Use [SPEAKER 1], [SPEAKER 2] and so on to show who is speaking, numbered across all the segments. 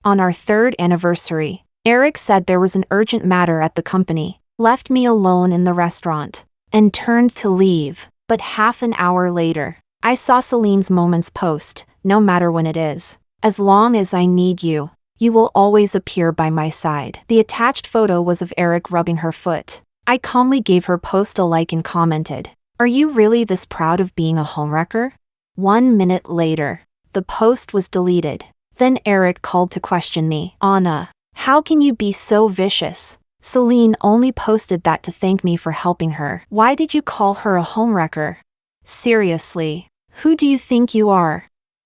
[SPEAKER 1] On our third anniversary, Erick said there was an urgent matter at the company, left me alone in the restaurant, and turned to leave. But half an hour later, I saw Celine's Moments post, no matter when it is. As long as I need you, you will always appear by my side. The attached photo was of Erick rubbing her foot. I calmly gave her post a like and commented, "Are you really this proud of being a homewrecker?" 1 minute later, the post was deleted. Then Erick called to question me. "Anna, how can you be so vicious? Celine only posted that to thank me for helping her. Why did you call her a homewrecker? Seriously, who do you think you are?"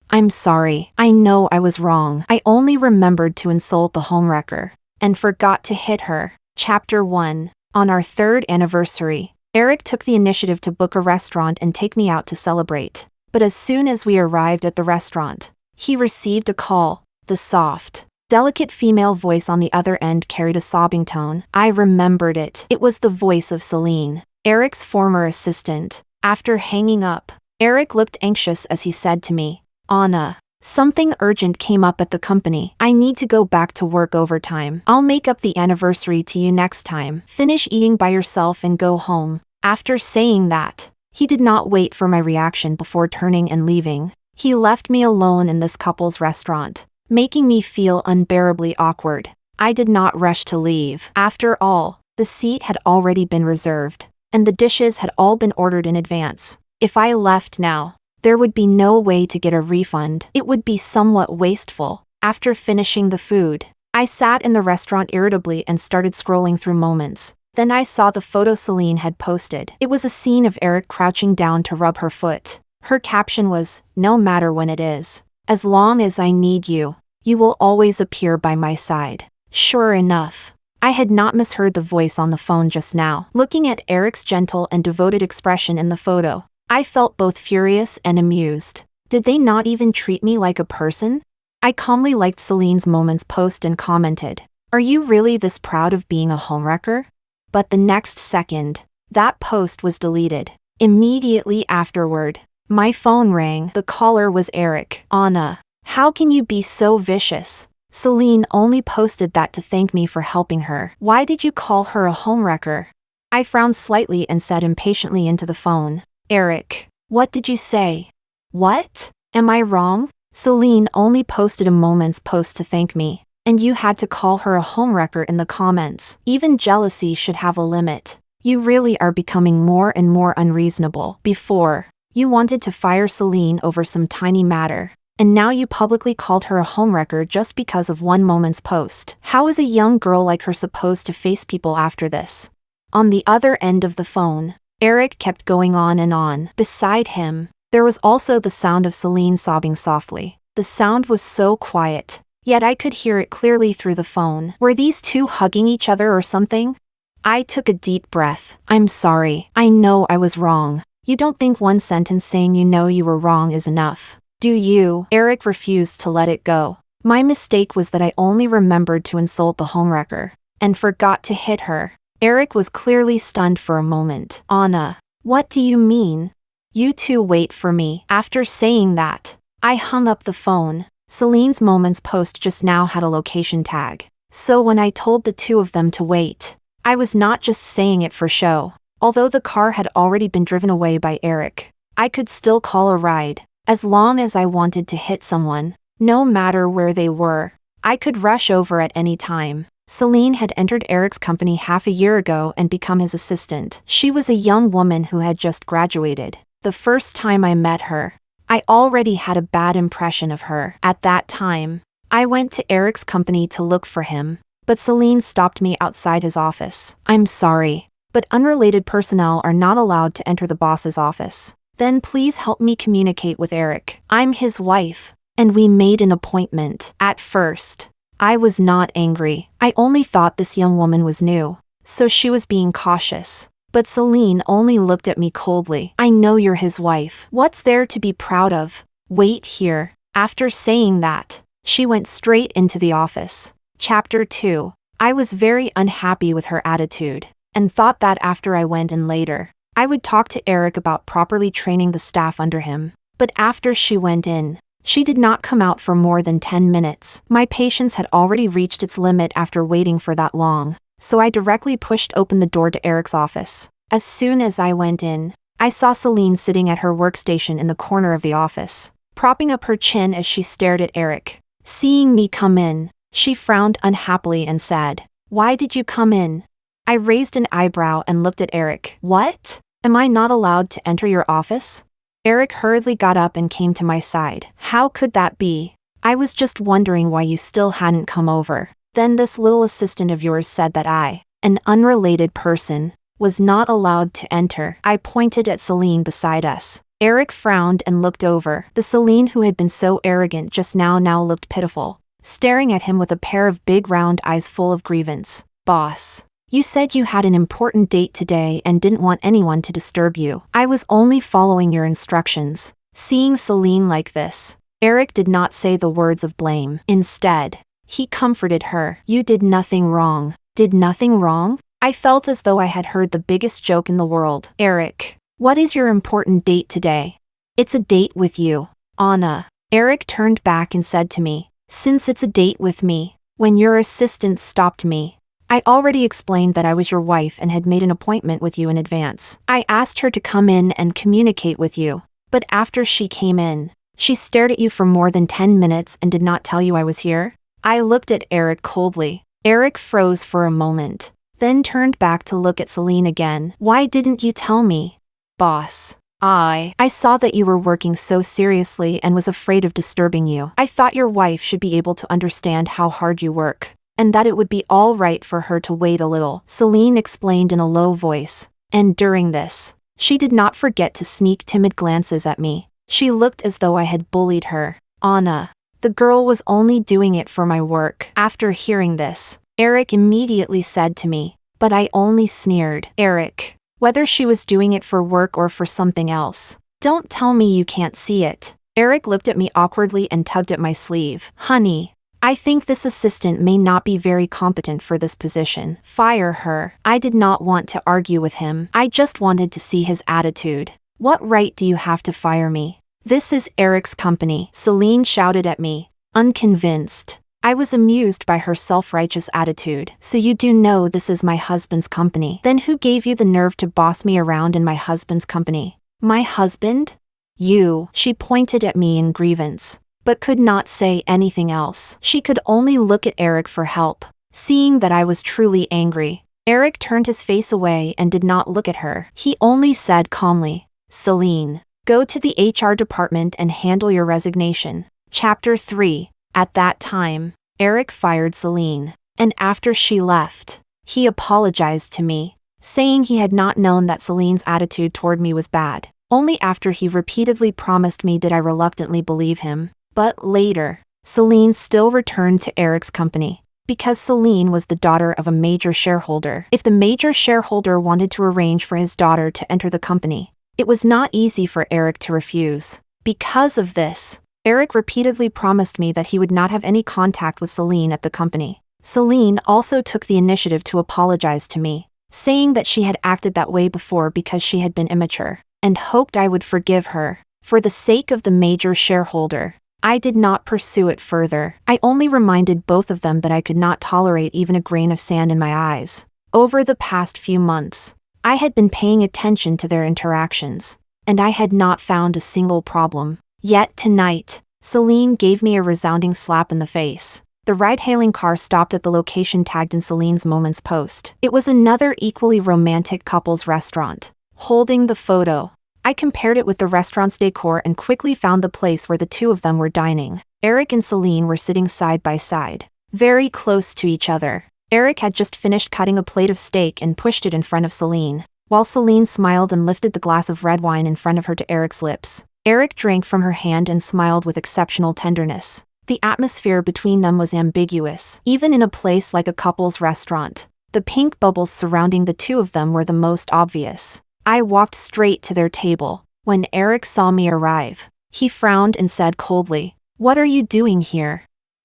[SPEAKER 1] "I'm sorry, I know I was wrong. I only remembered to insult the homewrecker, and forgot to hit her." Chapter 1. On our third anniversary, Erick took the initiative to book a restaurant and take me out to celebrate. But as soon as we arrived at the restaurant, he received a call. The soft, delicate female voice on the other end carried a sobbing tone. I remembered it. It was the voice of Celine, Erick's former assistant. After hanging up, Erick looked anxious as he said to me, "Anna, something urgent came up at the company. I need to go back to work overtime. I'll make up the anniversary to you next time. Finish eating by yourself and go home." After saying that, he did not wait for my reaction before turning and leaving. He left me alone in this couple's restaurant, making me feel unbearably awkward. I did not rush to leave. After all, the seat had already been reserved, and the dishes had all been ordered in advance. If I left now, there would be no way to get a refund. It would be somewhat wasteful. After finishing the food, I sat in the restaurant irritably and started scrolling through Moments. Then I saw the photo Celine had posted. It was a scene of Erick crouching down to rub her foot. Her caption was, "No matter when it is. As long as I need you, you will always appear by my side." Sure enough, I had not misheard the voice on the phone just now. Looking at Erick's gentle and devoted expression in the photo, I felt both furious and amused. Did they not even treat me like a person? I calmly liked Celine's Moments post and commented, "Are you really this proud of being a homewrecker?" But the next second, that post was deleted. Immediately afterward, my phone rang. The caller was Erick. "Anna, how can you be so vicious? Celine only posted that to thank me for helping her. Why did you call her a homewrecker?" I frowned slightly and said impatiently into the phone, "Erick, what did you say? What? Am I wrong? Celine only posted a Moments post to thank me, and you had to call her a homewrecker in the comments. Even jealousy should have a limit. You really are becoming more and more unreasonable. Before, you wanted to fire Celine over some tiny matter, and now you publicly called her a homewrecker just because of one Moments post. How is a young girl like her supposed to face people after this?" On the other end of the phone, Erick kept going on and on. Beside him, there was also the sound of Celine sobbing softly. The sound was so quiet, yet I could hear it clearly through the phone. Were these two hugging each other or something? I took a deep breath. "I'm sorry. I know I was wrong." "You don't think one sentence saying you know you were wrong is enough, do you?" Erick refused to let it go. "My mistake was that I only remembered to insult the homewrecker, and forgot to hit her." Erick was clearly stunned for a moment. "Anna, what do you mean? You two wait for me." After saying that, I hung up the phone. Celine's Moments post just now had a location tag, so when I told the two of them to wait, I was not just saying it for show. Although the car had already been driven away by Erick, I could still call a ride. As long as I wanted to hit someone, no matter where they were, I could rush over at any time. Celine had entered Erick's company half a year ago and become his assistant. She was a young woman who had just graduated. The first time I met her, I already had a bad impression of her. At that time, I went to Erick's company to look for him, but Celine stopped me outside his office. "I'm sorry, but unrelated personnel are not allowed to enter the boss's office. Then please help me communicate with Erick. I'm his wife, and we made an appointment." At first, I was not angry. I only thought this young woman was new, so she was being cautious. But Celine only looked at me coldly. "I know you're his wife. What's there to be proud of? Wait here." After saying that, she went straight into the office. Chapter 2. I was very unhappy with her attitude, and thought that after I went in later, I would talk to Erick about properly training the staff under him. But after she went in, She did not come out for more than 10 minutes. My patience had already reached its limit after waiting for that long, so I directly pushed open the door to Erick's office. As soon as I went in, I saw Celine sitting at her workstation in the corner of the office, propping up her chin as she stared at Erick. Seeing me come in, she frowned unhappily and said, "Why did you come in?" I raised an eyebrow and looked at Erick. "What? Am I not allowed to enter your office?" Erick hurriedly got up and came to my side. "How could that be? I was just wondering why you still hadn't come over." Then this little assistant of yours said that I, an unrelated person, was not allowed to enter. I pointed at Celine beside us. Erick frowned and looked over. The Celine who had been so arrogant just now looked pitiful, staring at him with a pair of big round eyes full of grievance. "Boss, you said you had an important date today and didn't want anyone to disturb you." "I was only following your instructions." Seeing Celine like this, Erick did not say the words of blame. Instead, he comforted her. "You did nothing wrong." "Did nothing wrong?" I felt as though I had heard the biggest joke in the world. "Erick, what is your important date today?" "It's a date with you, Anna." Erick turned back and said to me, "Since it's a date with me, when your assistant stopped me, I already explained that I was your wife and had made an appointment with you in advance. I asked her to come in and communicate with you, but after she came in, she stared at you for more than 10 minutes and did not tell you I was here." I looked at Erick coldly. Erick froze for a moment, then turned back to look at Celine again. "Why didn't you tell me?" "Boss, I saw that you were working so seriously and was afraid of disturbing you. I thought your wife should be able to understand how hard you work, and that it would be all right for her to wait a little," Celine explained in a low voice. And during this, she did not forget to sneak timid glances at me. She looked as though I had bullied her. "Anna, the girl was only doing it for my work." After hearing this, Erick immediately said to me, but I only sneered. "Erick, whether she was doing it for work or for something else, don't tell me you can't see it." Erick looked at me awkwardly and tugged at my sleeve. "Honey, I think this assistant may not be very competent for this position. Fire her." I did not want to argue with him. I just wanted to see his attitude. "What right do you have to fire me? This is Erick's company," Celine shouted at me, unconvinced. I was amused by her self-righteous attitude. "So you do know this is my husband's company? Then who gave you the nerve to boss me around in my husband's company?" "My husband? You." She pointed at me in grievance, but could not say anything else. She could only look at Erick for help. Seeing that I was truly angry, Erick turned his face away and did not look at her. He only said calmly, "Celine, go to the HR department and handle your resignation." Chapter 3. At that time, Erick fired Celine, and after she left, he apologized to me, saying he had not known that Celine's attitude toward me was bad. Only after he repeatedly promised me did I reluctantly believe him. But later, Celine still returned to Erick's company, because Celine was the daughter of a major shareholder. If the major shareholder wanted to arrange for his daughter to enter the company, it was not easy for Erick to refuse. Because of this, Erick repeatedly promised me that he would not have any contact with Celine at the company. Celine also took the initiative to apologize to me, saying that she had acted that way before because she had been immature, and hoped I would forgive her. For the sake of the major shareholder, I did not pursue it further. I only reminded both of them that I could not tolerate even a grain of sand in my eyes. Over the past few months, I had been paying attention to their interactions, and I had not found a single problem. Yet tonight, Celine gave me a resounding slap in the face. The ride-hailing car stopped at the location tagged in Celine's Moments post. It was another equally romantic couple's restaurant. Holding the photo, I compared it with the restaurant's decor and quickly found the place where the two of them were dining. Erick and Celine were sitting side by side, very close to each other. Erick had just finished cutting a plate of steak and pushed it in front of Celine, while Celine smiled and lifted the glass of red wine in front of her to Erick's lips. Erick drank from her hand and smiled with exceptional tenderness. The atmosphere between them was ambiguous. Even in a place like a couple's restaurant, the pink bubbles surrounding the two of them were the most obvious. I walked straight to their table. When Erick saw me arrive, he frowned and said coldly, "What are you doing here?"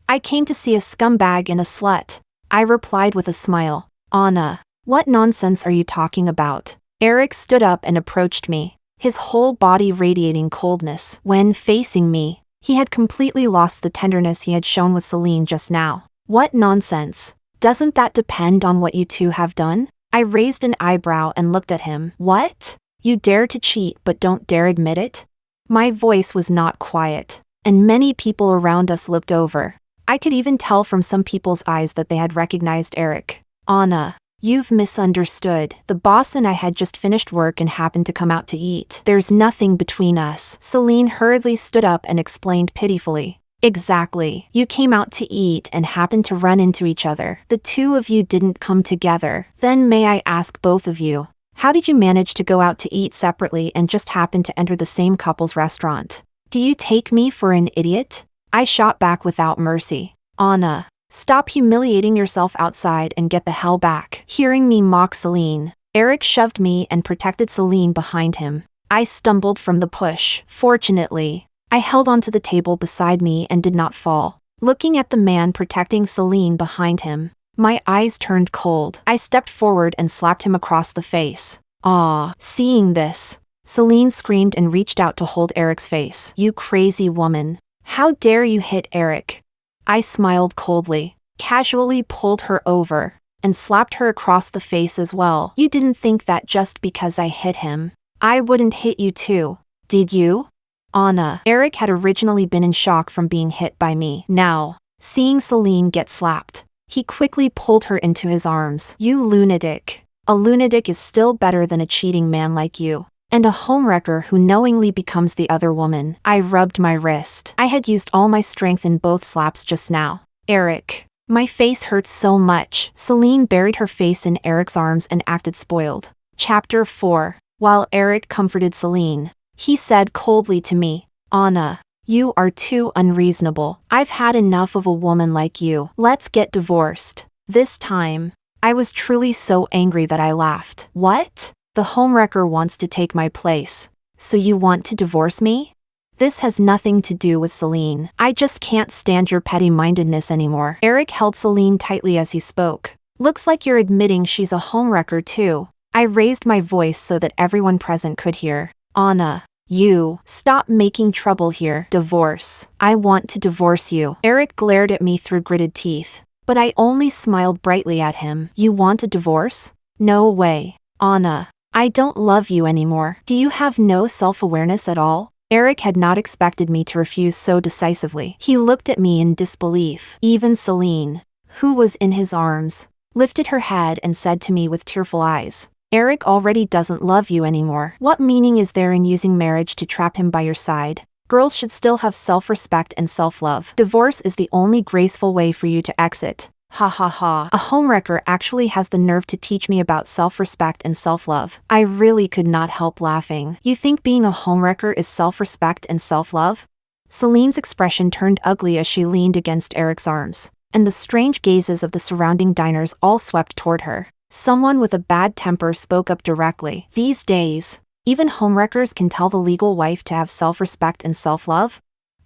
[SPEAKER 1] "I came to see a scumbag and a slut," I replied with a smile. "Anna, what nonsense are you talking about?" Erick stood up and approached me, his whole body radiating coldness. When facing me, He had completely lost the tenderness he had shown with Celine just now. What nonsense. Doesn't that depend on what you two have done? I raised an eyebrow and looked at him. What? You dare to cheat but don't dare admit it? My voice was not quiet, and many people around us looked over. I could even tell from some people's eyes that they had recognized Erick. Anna, you've misunderstood. The boss and I had just finished work and happened to come out to eat. There's nothing between us. Celine hurriedly stood up and explained pitifully. Exactly. You came out to eat and happened to run into each other. The two of you didn't come together. Then may I ask both of you, how did you manage to go out to eat separately and just happen to enter the same couple's restaurant? Do you take me for an idiot? I shot back without mercy. Anna, stop humiliating yourself outside and get the hell back. Hearing me mock Celine, Erick shoved me and protected Celine behind him. I stumbled from the push. Fortunately, I held onto the table beside me and did not fall. Looking at the man protecting Celine behind him, my eyes turned cold. I stepped forward and slapped him across the face. Ah, seeing this, Celine screamed and reached out to hold Erick's face. You crazy woman. How dare you hit Erick? I smiled coldly, casually pulled her over, and slapped her across the face as well. You didn't think that just because I hit him, I wouldn't hit you too, did you? Anna. Erick had originally been in shock from being hit by me. Now, seeing Celine get slapped, he quickly pulled her into his arms. You lunatic. A lunatic is still better than a cheating man like you, and a homewrecker who knowingly becomes the other woman. I rubbed my wrist. I had used all my strength in both slaps just now. Erick. My face hurts so much. Celine buried her face in Erick's arms and acted spoiled. Chapter 4. While Erick comforted Celine, he said coldly to me, Anna, you are too unreasonable. I've had enough of a woman like you. Let's get divorced. This time, I was truly so angry that I laughed. What? The homewrecker wants to take my place. So you want to divorce me? This has nothing to do with Celine. I just can't stand your petty-mindedness anymore. Erick held Celine tightly as he spoke. Looks like you're admitting she's a homewrecker too. I raised my voice so that everyone present could hear. Anna, you, stop making trouble here. Divorce. I want to divorce you. Erick glared at me through gritted teeth, but I only smiled brightly at him. You want a divorce? No way. Anna, I don't love you anymore. Do you have no self-awareness at all? Erick had not expected me to refuse so decisively. He looked at me in disbelief. Even Celine, who was in his arms, lifted her head and said to me with tearful eyes, Erick already doesn't love you anymore. What meaning is there in using marriage to trap him by your side? Girls should still have self-respect and self-love. Divorce is the only graceful way for you to exit. Ha ha ha. A homewrecker actually has the nerve to teach me about self-respect and self-love. I really could not help laughing. You think being a homewrecker is self-respect and self-love? Celine's expression turned ugly as she leaned against Erick's arms, and the strange gazes of the surrounding diners all swept toward her. Someone with a bad temper spoke up directly. These days, even homewreckers can tell the legal wife to have self-respect and self-love?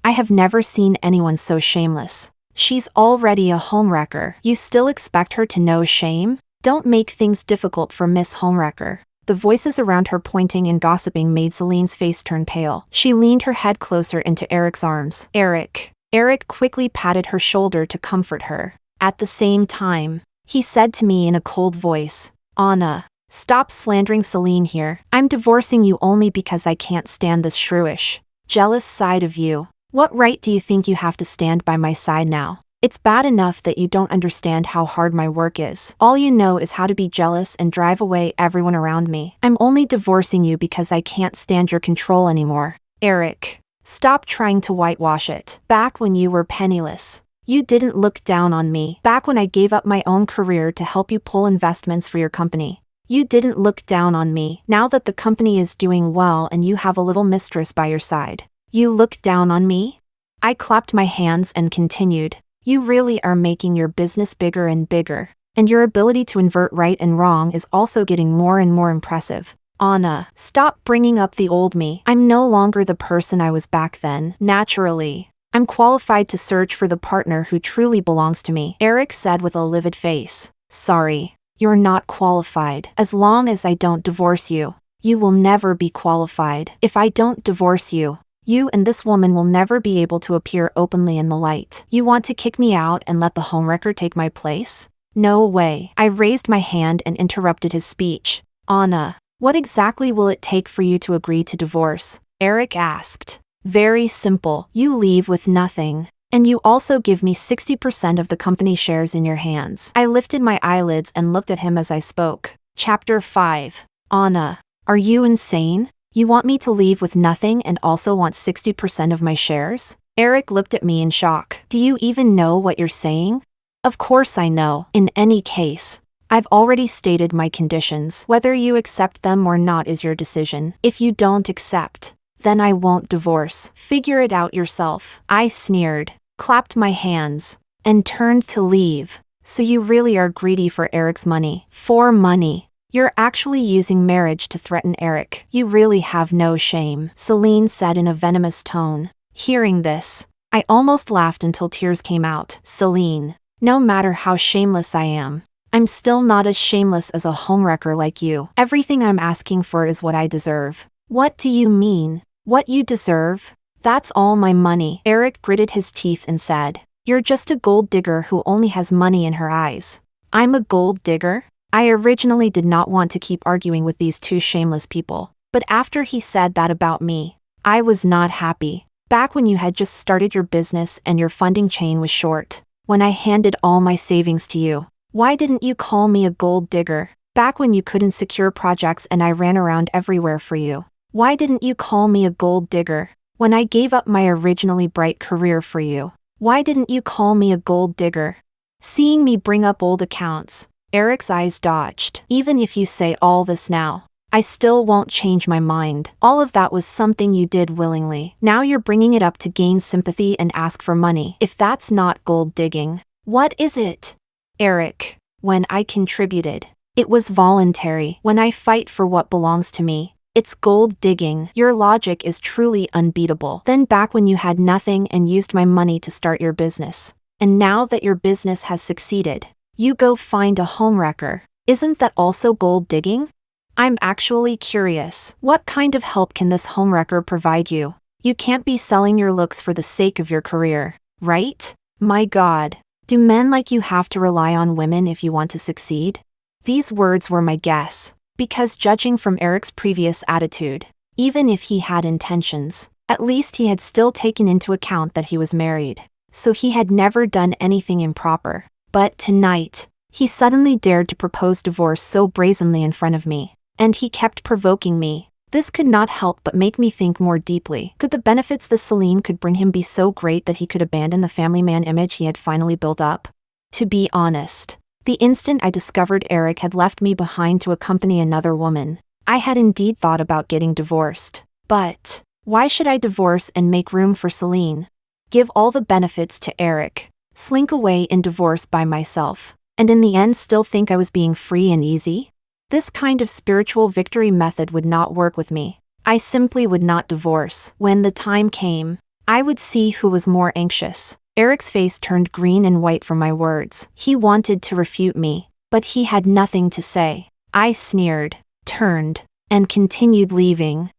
[SPEAKER 1] I have never seen anyone so shameless. She's already a homewrecker. You still expect her to know shame? Don't make things difficult for Miss Homewrecker. The voices around her pointing and gossiping made Celine's face turn pale. She leaned her head closer into Erick's arms. Erick. Erick quickly patted her shoulder to comfort her. At the same time, he said to me in a cold voice, Anna, stop slandering Celine here. I'm divorcing you only because I can't stand this shrewish, jealous side of you. What right do you think you have to stand by my side now? It's bad enough that you don't understand how hard my work is. All you know is how to be jealous and drive away everyone around me. I'm only divorcing you because I can't stand your control anymore. Erick, stop trying to whitewash it. Back when you were penniless, you didn't look down on me. Back when I gave up my own career to help you pull investments for your company, you didn't look down on me. Now that the company is doing well and you have a little mistress by your side, you look down on me? I clapped my hands and continued. You really are making your business bigger and bigger, and your ability to invert right and wrong is also getting more and more impressive. Anna, stop bringing up the old me. I'm no longer the person I was back then. Naturally, I'm qualified to search for the partner who truly belongs to me, Erick said with a livid face. Sorry, you're not qualified. As long as I don't divorce you, you will never be qualified. If I don't divorce you, You and this woman will never be able to appear openly in the light. You want to kick me out and let the homewrecker take my place? No way. I raised my hand and interrupted his speech. Anna, what exactly will it take for you to agree to divorce? Erick asked. Very simple. You leave with nothing. And you also give me 60% of the company shares in your hands. I lifted my eyelids and looked at him as I spoke. Chapter 5. Anna, are you insane? You want me to leave with nothing and also want 60% of my shares? Erick looked at me in shock. Do you even know what you're saying? Of course I know. In any case, I've already stated my conditions. Whether you accept them or not is your decision. If you don't accept, then I won't divorce. Figure it out yourself. I sneered, clapped my hands, and turned to leave. So you really are greedy for Erick's money. For money. You're actually using marriage to threaten Erick. You really have no shame, Celine said in a venomous tone. Hearing this, I almost laughed until tears came out. Celine, no matter how shameless I am, I'm still not as shameless as a homewrecker like you. Everything I'm asking for is what I deserve. What do you mean? What you deserve? That's all my money. Erick gritted his teeth and said, You're just a gold digger who only has money in her eyes. I'm a gold digger? I originally did not want to keep arguing with these two shameless people, but after he said that about me, I was not happy. Back when you had just started your business and your funding chain was short, when I handed all my savings to you, why didn't you call me a gold digger? Back when you couldn't secure projects and I ran around everywhere for you, why didn't you call me a gold digger? When I gave up my originally bright career for you, why didn't you call me a gold digger? Seeing me bring up old accounts, Erick's eyes dodged. Even if you say all this now, I still won't change my mind. All of that was something you did willingly. Now you're bringing it up to gain sympathy and ask for money. If that's not gold digging, what is it? Erick, when I contributed, it was voluntary. When I fight for what belongs to me, it's gold digging. Your logic is truly unbeatable. Then back when you had nothing and used my money to start your business, and now that your business has succeeded, you go find a homewrecker. Isn't that also gold digging? I'm actually curious. What kind of help can this homewrecker provide you? You can't be selling your looks for the sake of your career, right? My God, do men like you have to rely on women if you want to succeed? These words were my guess, because judging from Erick's previous attitude, even if he had intentions, at least he had still taken into account that he was married, so he had never done anything improper. But tonight, he suddenly dared to propose divorce so brazenly in front of me. And he kept provoking me. This could not help but make me think more deeply. Could the benefits this Celine could bring him be so great that he could abandon the family man image he had finally built up? To be honest, the instant I discovered Erick had left me behind to accompany another woman, I had indeed thought about getting divorced. But why should I divorce and make room for Celine? Give all the benefits to Erick, slink away in divorce by myself, and in the end still think I was being free and easy? This kind of spiritual victory method would not work with me. I simply would not divorce. When the time came, I would see who was more anxious. Erick's face turned green and white from my words. He wanted to refute me, but he had nothing to say. I sneered, turned, and continued leaving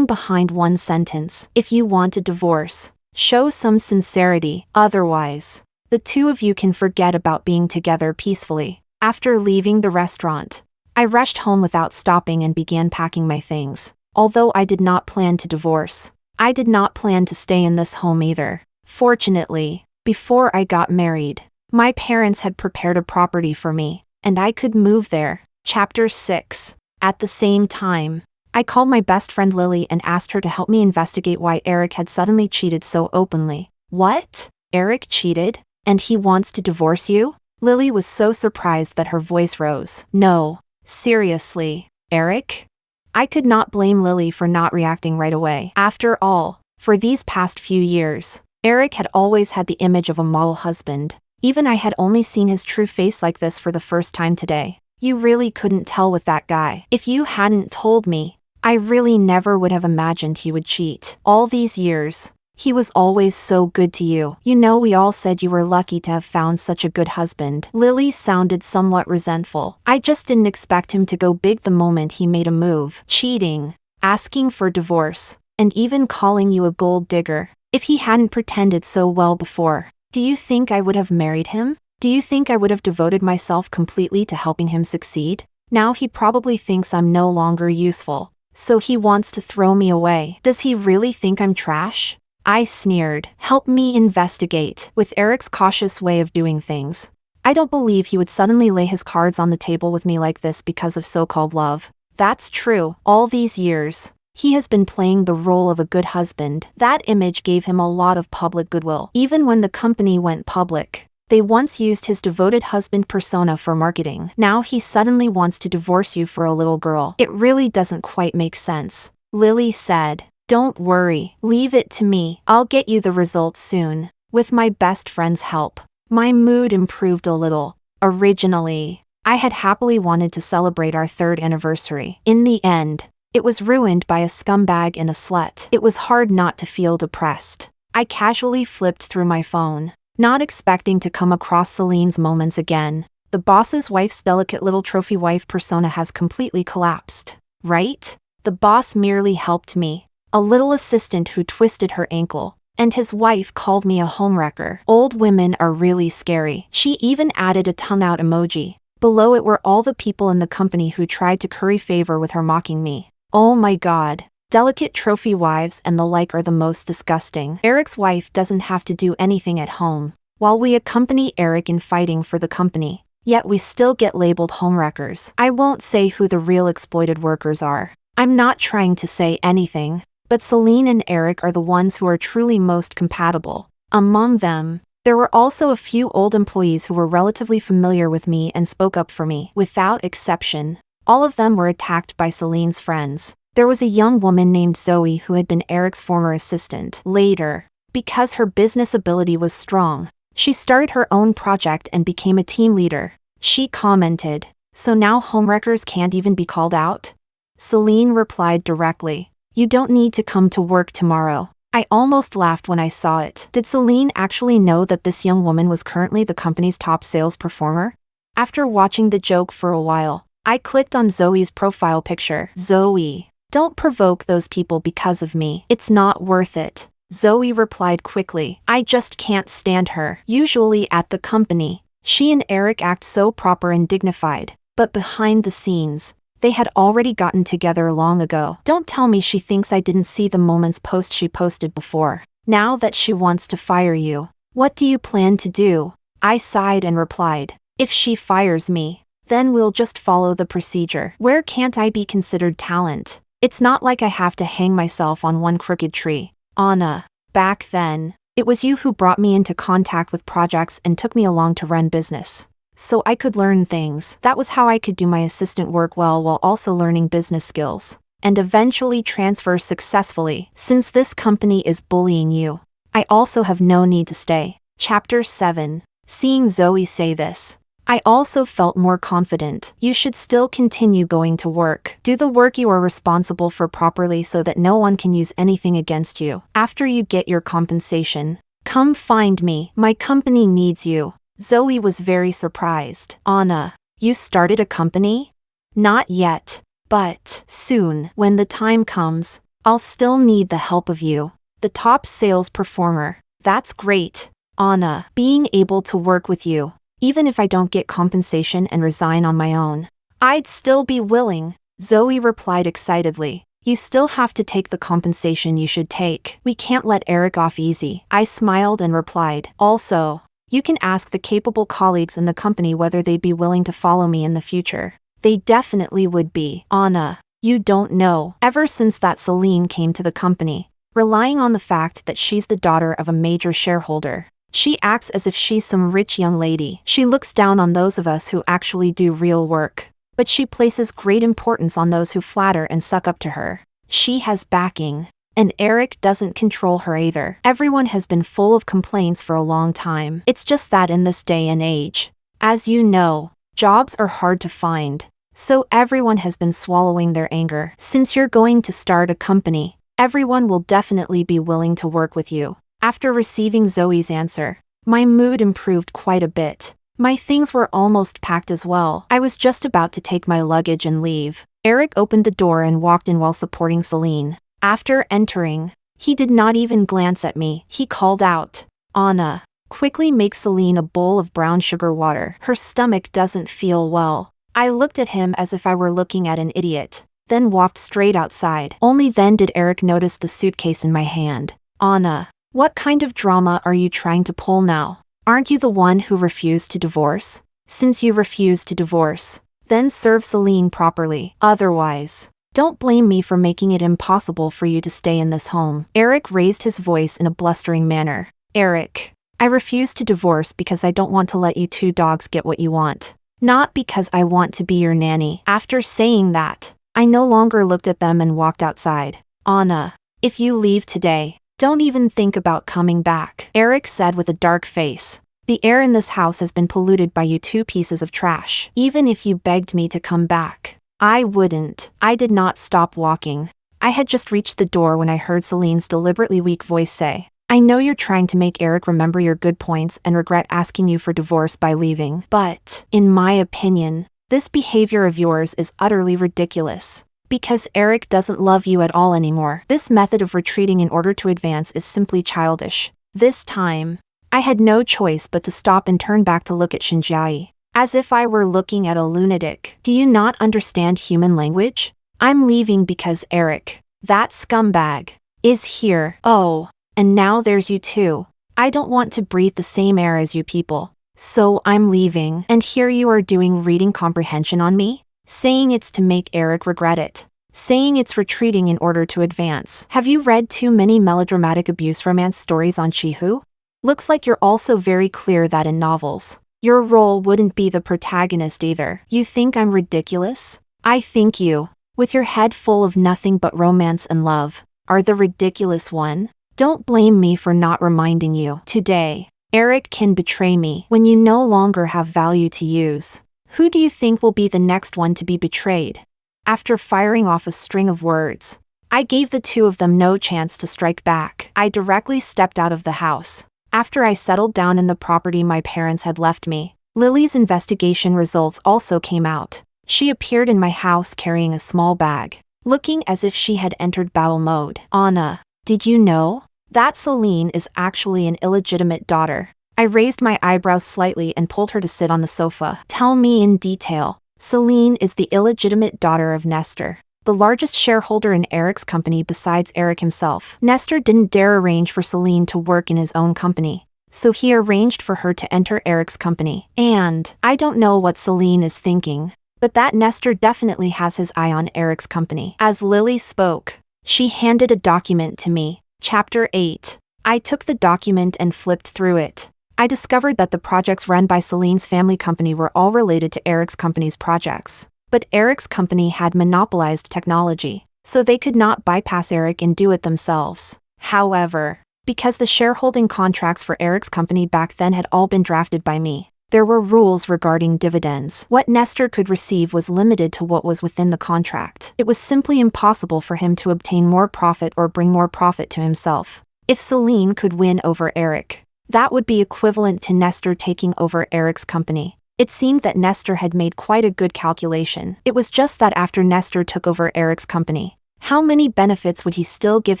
[SPEAKER 1] behind one sentence. If you want a divorce, show some sincerity, otherwise, the two of you can forget about being together peacefully. After leaving the restaurant, I rushed home without stopping and began packing my things. Although I did not plan to divorce, I did not plan to stay in this home either. Fortunately, before I got married, my parents had prepared a property for me, and I could move there. Chapter 6. At the same time, I called my best friend Lily and asked her to help me investigate why Erick had suddenly cheated so openly. What? Erick cheated? And he wants to divorce you? Lily was so surprised that her voice rose. No. Seriously, Erick? I could not blame Lily for not reacting right away. After all, for these past few years, Erick had always had the image of a model husband. Even I had only seen his true face like this for the first time today. You really couldn't tell with that guy. If you hadn't told me, I really never would have imagined he would cheat. All these years, he was always so good to you. You know, we all said you were lucky to have found such a good husband. Lily sounded somewhat resentful. I just didn't expect him to go big the moment he made a move. Cheating, asking for divorce, and even calling you a gold digger. If he hadn't pretended so well before, do you think I would have married him? Do you think I would have devoted myself completely to helping him succeed? Now he probably thinks I'm no longer useful, so he wants to throw me away. Does he really think I'm trash? I sneered. Help me investigate. With Erick's cautious way of doing things, I don't believe he would suddenly lay his cards on the table with me like this because of so-called love. That's true. All these years, he has been playing the role of a good husband. That image gave him a lot of public goodwill. Even when the company went public, they once used his devoted husband persona for marketing. Now he suddenly wants to divorce you for a little girl. It really doesn't quite make sense. Lily said, "Don't worry, leave it to me. I'll get you the results soon, with my best friend's help." My mood improved a little. Originally, I had happily wanted to celebrate our 3rd anniversary. In the end, it was ruined by a scumbag and a slut. It was hard not to feel depressed. I casually flipped through my phone, not expecting to come across Celine's moments again. The boss's wife's delicate little trophy wife persona has completely collapsed. Right? The boss merely helped me, a little assistant who twisted her ankle, and his wife called me a homewrecker. Old women are really scary. She even added a tongue-out emoji. Below it were all the people in the company who tried to curry favor with her mocking me. Oh my god. Delicate trophy wives and the like are the most disgusting. Erick's wife doesn't have to do anything at home, while we accompany Erick in fighting for the company. Yet we still get labeled homewreckers. I won't say who the real exploited workers are. I'm not trying to say anything, but Celine and Erick are the ones who are truly most compatible. Among them, there were also a few old employees who were relatively familiar with me and spoke up for me. Without exception, all of them were attacked by Celine's friends. There was a young woman named Zoe who had been Erick's former assistant. Later, because her business ability was strong, she started her own project and became a team leader. She commented, "So now homewreckers can't even be called out?" Celine replied directly, "You don't need to come to work tomorrow." I almost laughed when I saw it. Did Celine actually know that this young woman was currently the company's top sales performer? After watching the joke for a while, I clicked on Zoe's profile picture. "Zoe, don't provoke those people because of me. It's not worth it." Zoe replied quickly, "I just can't stand her. Usually at the company, she and Erick act so proper and dignified, but behind the scenes, they had already gotten together long ago. Don't tell me she thinks I didn't see the moments she posted before. Now that she wants to fire you, what do you plan to do?" I sighed and replied, "If she fires me, then we'll just follow the procedure. Where can't I be considered talent? It's not like I have to hang myself on one crooked tree." Anna, back then, it was you who brought me into contact with projects and took me along to run business, so I could learn things. That was how I could do my assistant work well while also learning business skills, and eventually transfer successfully. Since this company is bullying you, I also have no need to stay. Chapter 7. Seeing Zoe say this, I also felt more confident. You should still continue going to work. Do the work you are responsible for properly so that no one can use anything against you. After you get your compensation, come find me. My company needs you. Zoe was very surprised. Anna, you started a company? Not yet, but soon. When the time comes, I'll still need the help of you. The top sales performer. That's great, Anna. Being able to work with you, even if I don't get compensation and resign on my own, I'd still be willing. Zoe replied excitedly. You still have to take the compensation you should take. We can't let Erick off easy. I smiled and replied, also, you can ask the capable colleagues in the company whether they'd be willing to follow me in the future. They definitely would be. Anna, you don't know. Ever since that Celine came to the company, relying on the fact that she's the daughter of a major shareholder, she acts as if she's some rich young lady. She looks down on those of us who actually do real work, but she places great importance on those who flatter and suck up to her. She has backing, and Erick doesn't control her either. Everyone has been full of complaints for a long time. It's just that in this day and age, as you know, jobs are hard to find, so everyone has been swallowing their anger. Since you're going to start a company, everyone will definitely be willing to work with you. After receiving Zoe's answer, my mood improved quite a bit. My things were almost packed as well. I was just about to take my luggage and leave. Erick opened the door and walked in while supporting Celine. After entering, he did not even glance at me. He called out, "Anna, quickly make Celine a bowl of brown sugar water. Her stomach doesn't feel well." I looked at him as if I were looking at an idiot, then walked straight outside. Only then did Erick notice the suitcase in my hand. "Anna, what kind of drama are you trying to pull now? Aren't you the one who refused to divorce? Since you refused to divorce, then serve Celine properly. Otherwise, don't blame me for making it impossible for you to stay in this home." Erick raised his voice in a blustering manner. "Erick, I refuse to divorce because I don't want to let you two dogs get what you want. Not because I want to be your nanny." After saying that, I no longer looked at them and walked outside. "Anna, if you leave today, don't even think about coming back," Erick said with a dark face. "The air in this house has been polluted by you two pieces of trash. Even if you begged me to come back, I wouldn't." I did not stop walking. I had just reached the door when I heard Celine's deliberately weak voice say, "I know you're trying to make Erick remember your good points and regret asking you for divorce by leaving. But, in my opinion, this behavior of yours is utterly ridiculous. Because Erick doesn't love you at all anymore. This method of retreating in order to advance is simply childish." This time, I had no choice but to stop and turn back to look at Shinjiai, as if I were looking at a lunatic. "Do you not understand human language? I'm leaving because Erick, that scumbag, is here. Oh, and now there's you too. I don't want to breathe the same air as you people. So I'm leaving. And here you are doing reading comprehension on me? Saying it's to make Erick regret it. Saying it's retreating in order to advance. Have you read too many melodramatic abuse romance stories on Chihu? Looks like you're also very clear that in novels, your role wouldn't be the protagonist either. You think I'm ridiculous? I think you, with your head full of nothing but romance and love, are the ridiculous one. Don't blame me for not reminding you. Today, Erick can betray me when you no longer have value to use. Who do you think will be the next one to be betrayed?" After firing off a string of words, I gave the two of them no chance to strike back. I directly stepped out of the house. After I settled down in the property my parents had left me, Lily's investigation results also came out. She appeared in my house carrying a small bag, looking as if she had entered battle mode. "Anna, did you know that Celine is actually an illegitimate daughter?" I raised my eyebrows slightly and pulled her to sit on the sofa. "Tell me in detail." "Celine is the illegitimate daughter of Nestor, the largest shareholder in Erick's company besides Erick himself. Nestor didn't dare arrange for Celine to work in his own company, so he arranged for her to enter Erick's company. And I don't know what Celine is thinking, but that Nestor definitely has his eye on Erick's company." As Lily spoke, she handed a document to me. Chapter 8. I took the document and flipped through it. I discovered that the projects run by Celine's family company were all related to Erick's company's projects. But Erick's company had monopolized technology, so they could not bypass Erick and do it themselves. However, because the shareholding contracts for Erick's company back then had all been drafted by me, there were rules regarding dividends. What Nestor could receive was limited to what was within the contract. It was simply impossible for him to obtain more profit or bring more profit to himself. If Celine could win over Erick, that would be equivalent to Nestor taking over Erick's company. It seemed that Nestor had made quite a good calculation. It was just that after Nestor took over Erick's company, how many benefits would he still give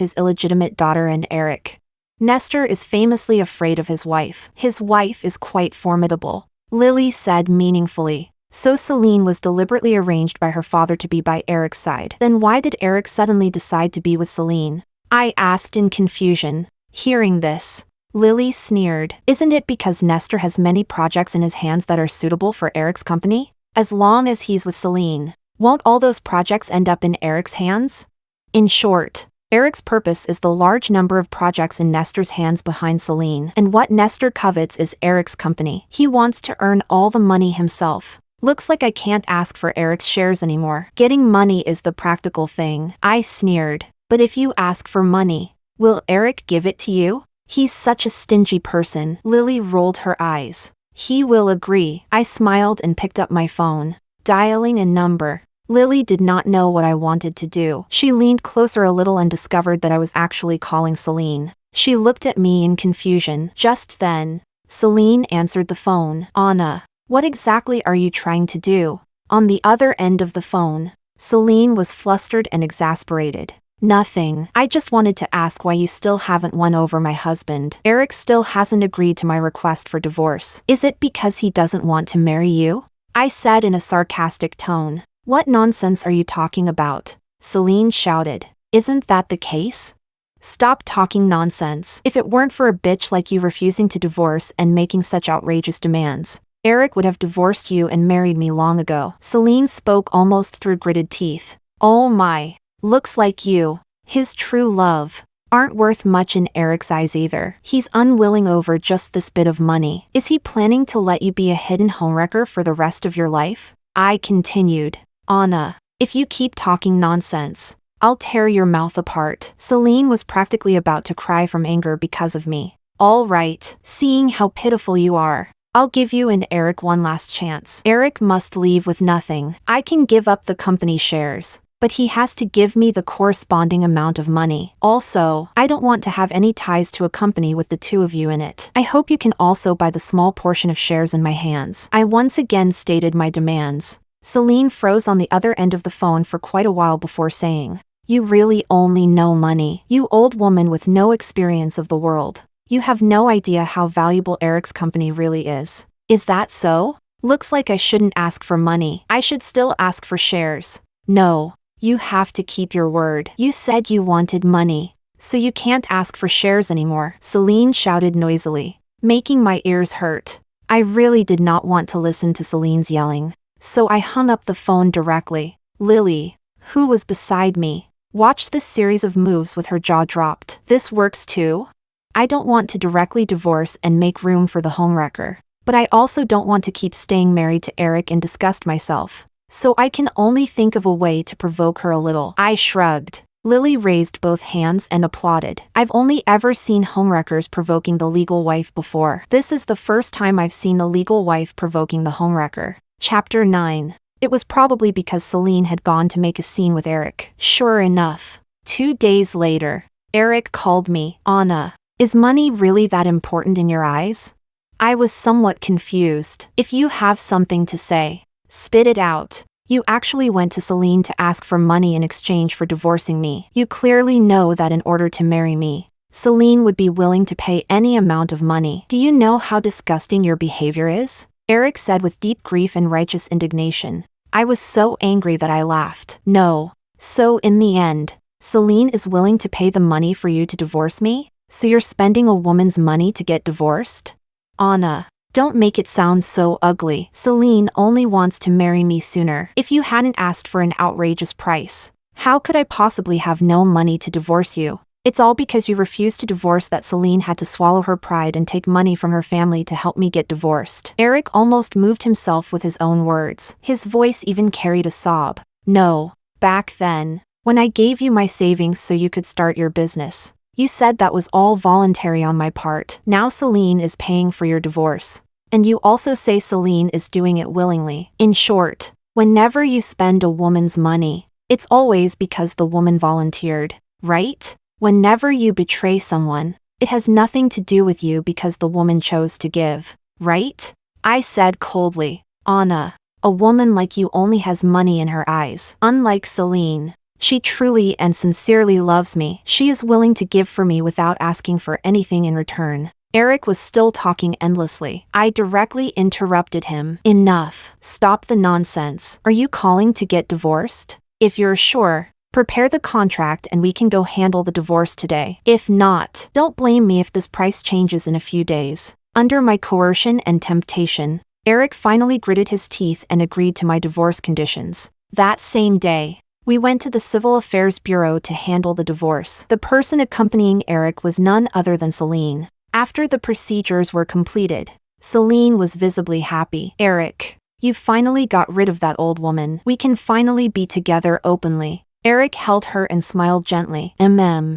[SPEAKER 1] his illegitimate daughter and Erick? Nestor is famously afraid of his wife. His wife is quite formidable, Lily said meaningfully. So Celine was deliberately arranged by her father to be by Erick's side. Then why did Erick suddenly decide to be with Celine? I asked in confusion. Hearing this, Lily sneered. Isn't it because Nestor has many projects in his hands that are suitable for Erick's company? As long as he's with Celine, won't all those projects end up in Erick's hands? In short, Erick's purpose is the large number of projects in Nestor's hands behind Celine, and what Nestor covets is Erick's company. He wants to earn all the money himself. Looks like I can't ask for Erick's shares anymore. Getting money is the practical thing. I sneered. But if you ask for money, will Erick give it to you? He's such a stingy person. Lily rolled her eyes. He will agree. I smiled and picked up my phone, dialing a number. Lily did not know what I wanted to do. She leaned closer a little and discovered that I was actually calling Celine. She looked at me in confusion. Just then, Celine answered the phone. Anna, what exactly are you trying to do? On the other end of the phone, Celine was flustered and exasperated. Nothing. I just wanted to ask why you still haven't won over my husband. Erick still hasn't agreed to my request for divorce. Is it because he doesn't want to marry you? I said in a sarcastic tone. What nonsense are you talking about? Celine shouted. Isn't that the case? Stop talking nonsense. If it weren't for a bitch like you refusing to divorce and making such outrageous demands, Erick would have divorced you and married me long ago. Celine spoke almost through gritted teeth. Oh my. Looks like you, his true love, aren't worth much in Erick's eyes either. He's unwilling over just this bit of money. Is he planning to let you be a hidden homewrecker for the rest of your life? I continued. Anna, if you keep talking nonsense, I'll tear your mouth apart. Celine was practically about to cry from anger because of me. All right, seeing how pitiful you are, I'll give you and Erick one last chance. Erick must leave with nothing. I can give up the company shares, but he has to give me the corresponding amount of money. Also, I don't want to have any ties to a company with the two of you in it. I hope you can also buy the small portion of shares in my hands. I once again stated my demands. Celine froze on the other end of the phone for quite a while before saying, You really only know money. You old woman with no experience of the world. You have no idea how valuable Erick's company really is. Is that so? Looks like I shouldn't ask for money. I should still ask for shares. No. You have to keep your word. You said you wanted money, so you can't ask for shares anymore. Celine shouted noisily, making my ears hurt. I really did not want to listen to Celine's yelling, so I hung up the phone directly. Lily, who was beside me, watched this series of moves with her jaw dropped. This works too? I don't want to directly divorce and make room for the homewrecker, but I also don't want to keep staying married to Erick and disgust myself. So I can only think of a way to provoke her a little. I shrugged. Lily raised both hands and applauded. I've only ever seen homewreckers provoking the legal wife before. This is the first time I've seen the legal wife provoking the homewrecker. Chapter 9. It was probably because Celine had gone to make a scene with Erick. Sure enough, 2 days later, Erick called me. Anna, is money really that important in your eyes? I was somewhat confused. If you have something to say, spit it out. You actually went to Celine to ask for money in exchange for divorcing me. You clearly know that in order to marry me, Celine would be willing to pay any amount of money. Do you know how disgusting your behavior is? Erick said with deep grief and righteous indignation. I was so angry that I laughed. No. So in the end, Celine is willing to pay the money for you to divorce me? So you're spending a woman's money to get divorced? Anna, don't make it sound so ugly. Celine only wants to marry me sooner. If you hadn't asked for an outrageous price, how could I possibly have no money to divorce you? It's all because you refused to divorce that Celine had to swallow her pride and take money from her family to help me get divorced. Erick almost moved himself with his own words. His voice even carried a sob. No. Back then, when I gave you my savings so you could start your business, you said that was all voluntary on my part. Now Celine is paying for your divorce. And you also say Celine is doing it willingly. In short, whenever you spend a woman's money, it's always because the woman volunteered, right? Whenever you betray someone, it has nothing to do with you because the woman chose to give, right? I said coldly. Anna, a woman like you only has money in her eyes. Unlike Celine, she truly and sincerely loves me. She is willing to give for me without asking for anything in return. Erick was still talking endlessly. I directly interrupted him. Enough. Stop the nonsense. Are you calling to get divorced? If you're sure, prepare the contract and we can go handle the divorce today. If not, don't blame me if this price changes in a few days. Under my coercion and temptation, Erick finally gritted his teeth and agreed to my divorce conditions. That same day, we went to the Civil Affairs Bureau to handle the divorce. The person accompanying Erick was none other than Celine. After the procedures were completed, Celine was visibly happy. Erick, you finally got rid of that old woman. We can finally be together openly. Erick held her and smiled gently.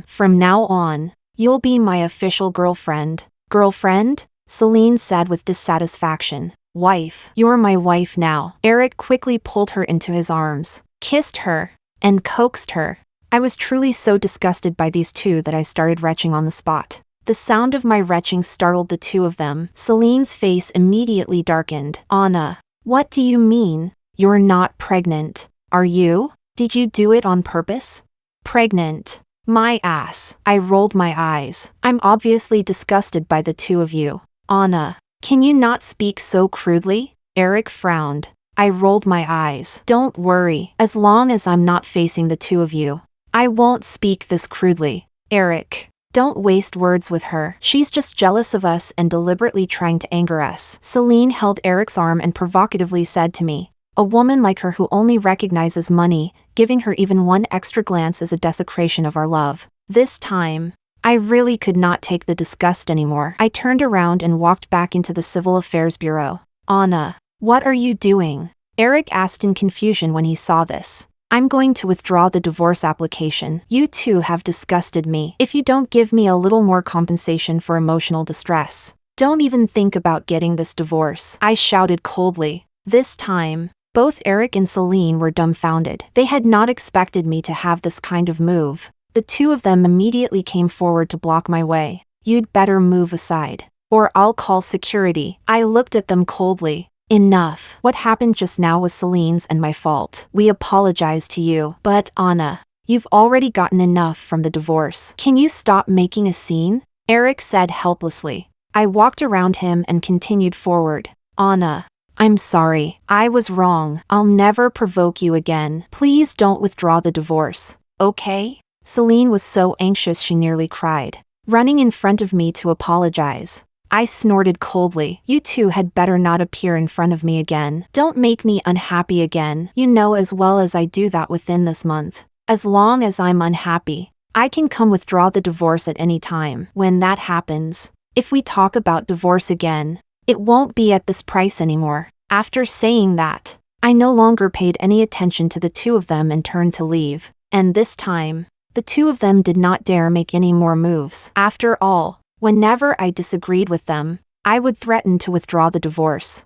[SPEAKER 1] From now on, you'll be my official girlfriend. Girlfriend? Celine said with dissatisfaction. Wife. You're my wife now. Erick quickly pulled her into his arms, kissed her, and coaxed her. I was truly so disgusted by these two that I started retching on the spot. The sound of my retching startled the two of them. Celine's face immediately darkened. Anna, what do you mean? You're not pregnant, are you? Did you do it on purpose? Pregnant. My ass. I rolled my eyes. I'm obviously disgusted by the two of you. Anna, can you not speak so crudely? Erick frowned. I rolled my eyes. Don't worry, as long as I'm not facing the two of you, I won't speak this crudely. Erick, don't waste words with her. She's just jealous of us and deliberately trying to anger us. Celine held Erick's arm and provocatively said to me, a woman like her who only recognizes money, giving her even one extra glance is a desecration of our love. This time, I really could not take the disgust anymore. I turned around and walked back into the Civil Affairs Bureau. Anna, what are you doing? Erick asked in confusion when he saw this. I'm going to withdraw the divorce application. You two have disgusted me. If you don't give me a little more compensation for emotional distress, don't even think about getting this divorce. I shouted coldly. This time, both Erick and Celine were dumbfounded. They had not expected me to have this kind of move. The two of them immediately came forward to block my way. You'd better move aside, or I'll call security. I looked at them coldly. Enough. What happened just now was Celine's and my fault. We apologize to you. But Anna, you've already gotten enough from the divorce. Can you stop making a scene? Erick said helplessly. I walked around him and continued forward. Anna, I'm sorry. I was wrong. I'll never provoke you again. Please don't withdraw the divorce, okay? Celine was so anxious she nearly cried, running in front of me to apologize. I snorted coldly. You two had better not appear in front of me again. Don't make me unhappy again. You know as well as I do that within this month, as long as I'm unhappy, I can come withdraw the divorce at any time. When that happens, if we talk about divorce again, it won't be at this price anymore. After saying that, I no longer paid any attention to the two of them and turned to leave. And this time, the two of them did not dare make any more moves. After all, whenever I disagreed with them, I would threaten to withdraw the divorce.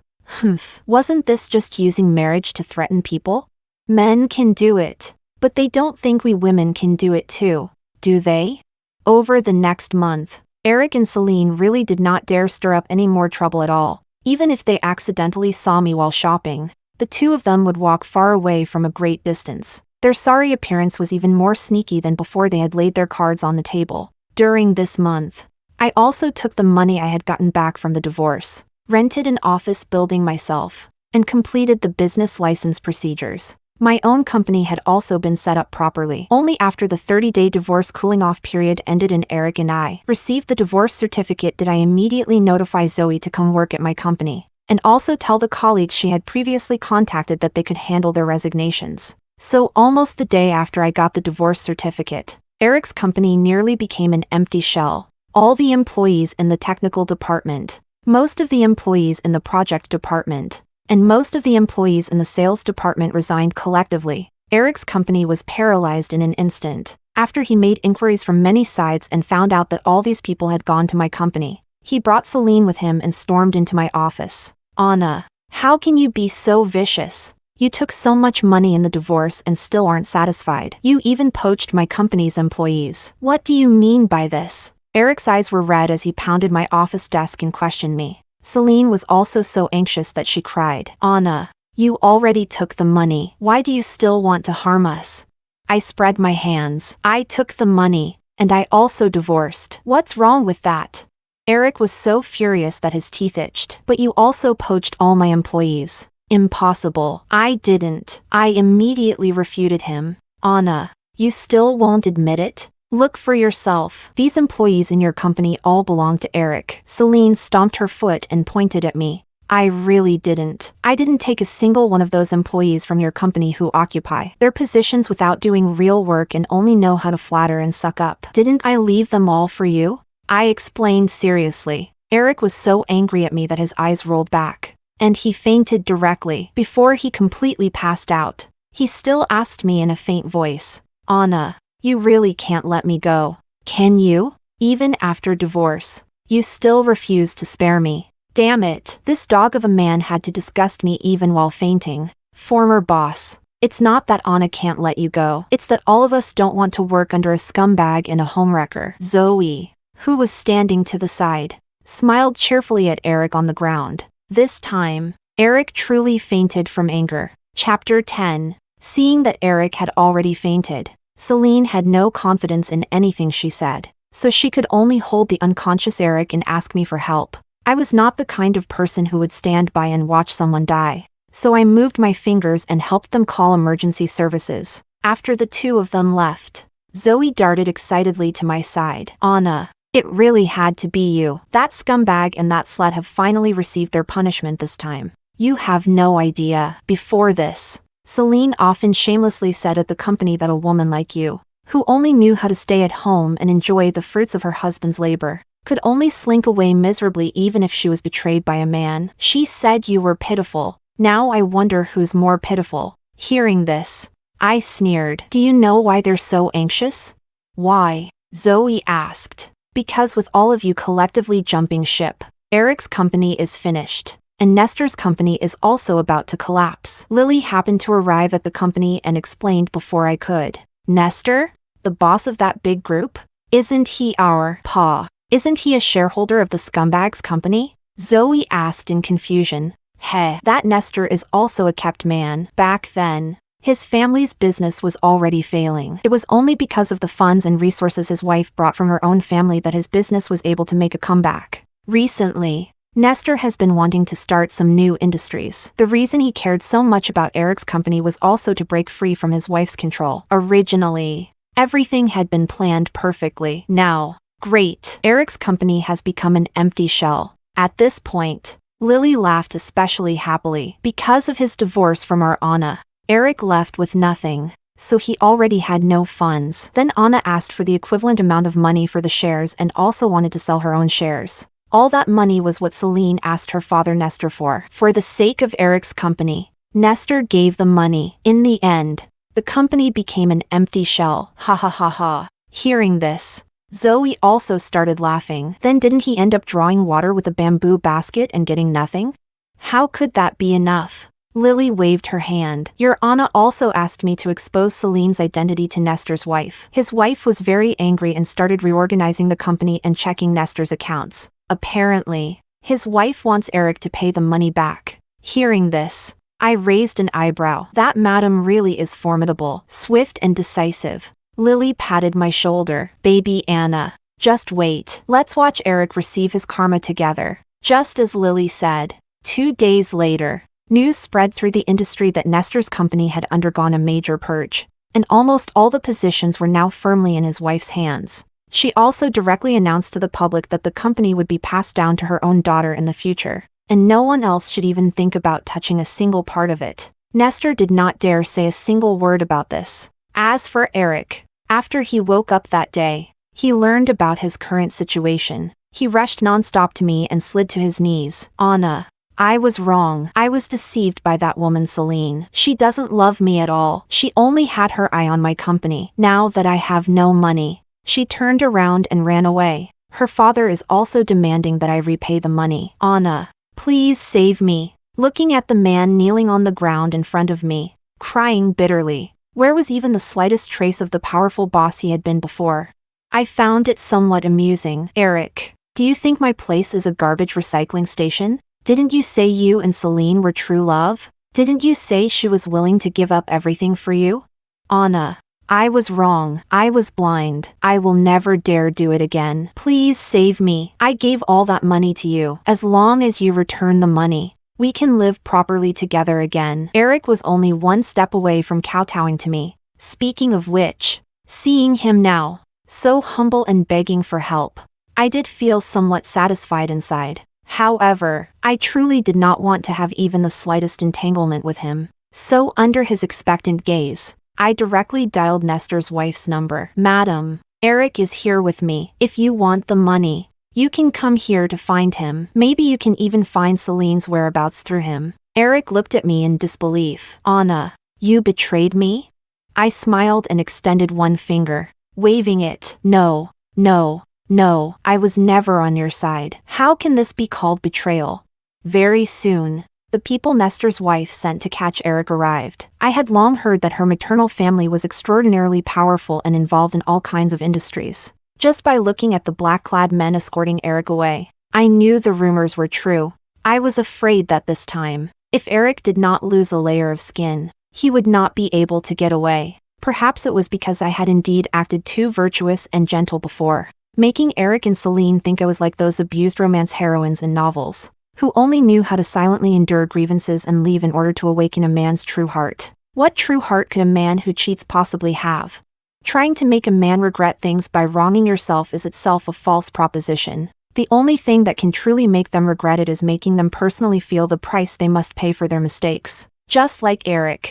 [SPEAKER 1] Wasn't this just using marriage to threaten people? Men can do it, but they don't think we women can do it too, do they? Over the next month, Erick and Celine really did not dare stir up any more trouble at all. Even if they accidentally saw me while shopping, the two of them would walk far away from a great distance. Their sorry appearance was even more sneaky than before they had laid their cards on the table. During this month, I also took the money I had gotten back from the divorce, rented an office building myself, and completed the business license procedures. My own company had also been set up properly. Only after the 30-day divorce cooling-off period ended and Erick and I received the divorce certificate did I immediately notify Zoe to come work at my company, and also tell the colleagues she had previously contacted that they could handle their resignations. So almost the day after I got the divorce certificate, Erick's company nearly became an empty shell. All the employees in the technical department, most of the employees in the project department, and most of the employees in the sales department resigned collectively. Erick's company was paralyzed in an instant. After he made inquiries from many sides and found out that all these people had gone to my company, he brought Celine with him and stormed into my office. Anna, how can you be so vicious? You took so much money in the divorce and still aren't satisfied. You even poached my company's employees. What do you mean by this? Erick's eyes were red as he pounded my office desk and questioned me. Celine was also so anxious that she cried. Anna, you already took the money. Why do you still want to harm us? I spread my hands. I took the money, and I also divorced. What's wrong with that? Erick was so furious that his teeth itched. But you also poached all my employees. Impossible. I didn't. I immediately refuted him. Anna, you still won't admit it? Look for yourself. These employees in your company all belong to Erick. Celine stomped her foot and pointed at me. I really didn't. I didn't take a single one of those employees from your company who occupy their positions without doing real work and only know how to flatter and suck up. Didn't I leave them all for you? I explained seriously. Erick was so angry at me that his eyes rolled back, and he fainted directly. Before he completely passed out, he still asked me in a faint voice, Anna, you really can't let me go, can you? Even after divorce, you still refuse to spare me. Damn it, this dog of a man had to disgust me even while fainting. Former boss, it's not that Anna can't let you go. It's that all of us don't want to work under a scumbag and a homewrecker. Zoe, who was standing to the side, smiled cheerfully at Erick on the ground. This time, Erick truly fainted from anger. Chapter 10. Seeing that Erick had already fainted, Celine had no confidence in anything she said, so she could only hold the unconscious Erick and ask me for help. I was not the kind of person who would stand by and watch someone die, so I moved my fingers and helped them call emergency services. After the two of them left, Zoe darted excitedly to my side. Anna, it really had to be you. That scumbag and that slut have finally received their punishment this time. You have no idea. Before this, Celine often shamelessly said at the company that a woman like you, who only knew how to stay at home and enjoy the fruits of her husband's labor, could only slink away miserably even if she was betrayed by a man. She said you were pitiful. Now I wonder who's more pitiful. Hearing this, I sneered. Do you know why they're so anxious? Why? Zoe asked. Because with all of you collectively jumping ship, Erick's company is finished, and Nestor's company is also about to collapse. Lily happened to arrive at the company and explained before I could. Nestor? The boss of that big group? Isn't he our pa? Isn't he a shareholder of the scumbag's company? Zoe asked in confusion. Heh, that Nestor is also a kept man. Back then, his family's business was already failing. It was only because of the funds and resources his wife brought from her own family that his business was able to make a comeback. Recently, Nestor has been wanting to start some new industries. The reason he cared so much about Erick's company was also to break free from his wife's control. Originally, everything had been planned perfectly. Now, great, Erick's company has become an empty shell. At this point, Lily laughed especially happily. Because of his divorce from our Anna, Erick left with nothing, so he already had no funds. Then Anna asked for the equivalent amount of money for the shares and also wanted to sell her own shares. All that money was what Celine asked her father Nestor for. For the sake of Erick's company, Nestor gave the money. In the end, the company became an empty shell. Ha ha ha ha. Hearing this, Zoe also started laughing. Then didn't he end up drawing water with a bamboo basket and getting nothing? How could that be enough? Lily waved her hand. Your Anna also asked me to expose Celine's identity to Nestor's wife. His wife was very angry and started reorganizing the company and checking Nestor's accounts. Apparently, his wife wants Erick to pay the money back. Hearing this, I raised an eyebrow. That madam really is formidable, swift and decisive. Lily patted my shoulder. Baby Anna, just wait. Let's watch Erick receive his karma together. Just as Lily said. 2 days later, news spread through the industry that Nestor's company had undergone a major purge, and almost all the positions were now firmly in his wife's hands. She also directly announced to the public that the company would be passed down to her own daughter in the future, and no one else should even think about touching a single part of it. Nestor did not dare say a single word about this. As for Erick, after he woke up that day, he learned about his current situation. He rushed nonstop to me and slid to his knees. Anna, I was wrong. I was deceived by that woman Celine. She doesn't love me at all. She only had her eye on my company. Now that I have no money, she turned around and ran away. Her father is also demanding that I repay the money. Anna, please save me. Looking at the man kneeling on the ground in front of me, crying bitterly. Where was even the slightest trace of the powerful boss he had been before? I found it somewhat amusing. Erick, do you think my place is a garbage recycling station? Didn't you say you and Celine were true love? Didn't you say she was willing to give up everything for you? Anna, I was wrong. I was blind. I will never dare do it again. Please save me. I gave all that money to you. As long as you return the money, we can live properly together again. Erick was only one step away from kowtowing to me. Speaking of which, seeing him now, so humble and begging for help, I did feel somewhat satisfied inside. However, I truly did not want to have even the slightest entanglement with him. So under his expectant gaze, I directly dialed Nestor's wife's number. Madam, Erick is here with me. If you want the money, you can come here to find him. Maybe you can even find Celine's whereabouts through him. Erick looked at me in disbelief. Anna, you betrayed me? I smiled and extended one finger, waving it. No, no. No, I was never on your side. How can this be called betrayal? Very soon, the people Nestor's wife sent to catch Erick arrived. I had long heard that her maternal family was extraordinarily powerful and involved in all kinds of industries. Just by looking at the black-clad men escorting Erick away, I knew the rumors were true. I was afraid that this time, if Erick did not lose a layer of skin, he would not be able to get away. Perhaps it was because I had indeed acted too virtuous and gentle before, making Erick and Celine think I was like those abused romance heroines in novels, who only knew how to silently endure grievances and leave in order to awaken a man's true heart. What true heart could a man who cheats possibly have? Trying to make a man regret things by wronging yourself is itself a false proposition. The only thing that can truly make them regret it is making them personally feel the price they must pay for their mistakes. Just like Erick,